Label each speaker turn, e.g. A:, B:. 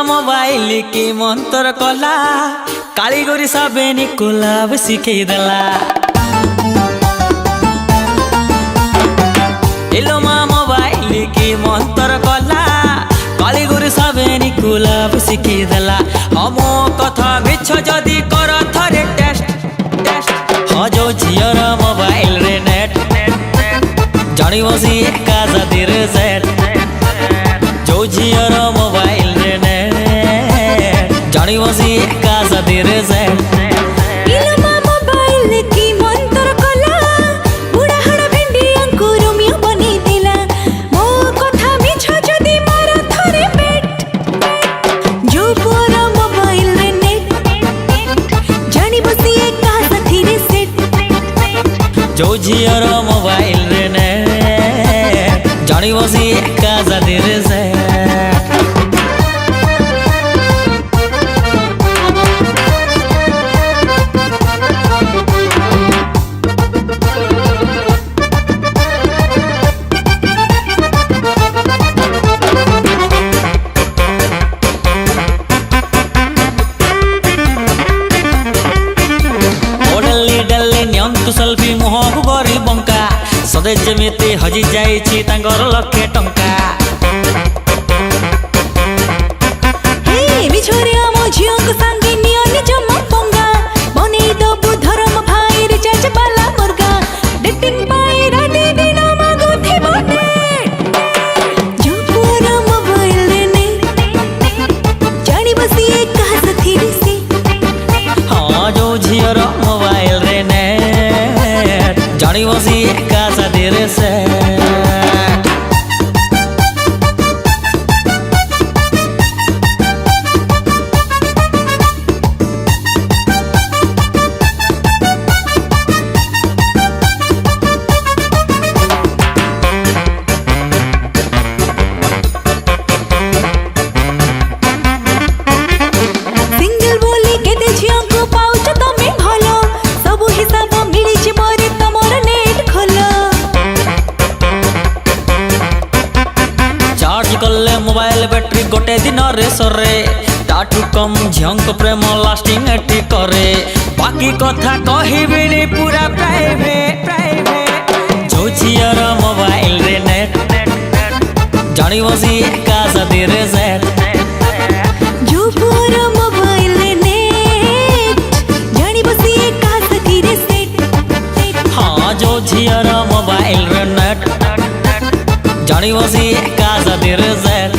A: Mobile की मंत्र कला कालीगोरी सबेनी कुलाब सिखई देला। एलो मा मोबाइल की मंत्र कला कालीगोरी सबेनी कुलाब सिखई देला। हमो कथा मिछ जदी कर थरे टेस्ट हजो झियर मोबाइल रे नेट जानी बसी एका जातिर सेट जो झियर मोबाइल रे नेट जानी बसी एका जातिर सेट। जो झियर मोबाइल रे नेट जानी बसी एका जातिर सेट। सेल्फी मुहकु गरी बंका सदे जेमिति हजि जाइछि तांगर लक्षे टंका।
B: हे मिछोरे आमो झियंक संगे नियनि जम्मा पंगा बने दबु धर्म भाई रे चाच बाला मुर्गा डेटिंग पाई राती दिन मागो थे बने जो पूरा मोबाइल रे ने जानी बसी एक साथी रे से।
A: हां जो झियर मोबाइल रे ने जानी बसी एका जातिर सेट।
B: सिंगल बोली केते झियों को पाउच तमे भलो सब हिसाब मिली छी मोरे तमर नेट खोलो।
A: चार्ज कले मोबाइल बैटरी गोटे दिन रे सरे ताठू कम झियंक प्रेम लास्टिंग एटी करे। बाकी कथा कहिबिनी पूरा प्राइवेट जो झियर मोबाइल रे नेट जानी बसी एका जातिर सेट।
B: जो पूरा मोबाइल रे नेट जानी बसी एका साथी रे सेट।
A: हाँ जो झियर मोबाइल रे नेट जानी बसी एका जातिर सेट।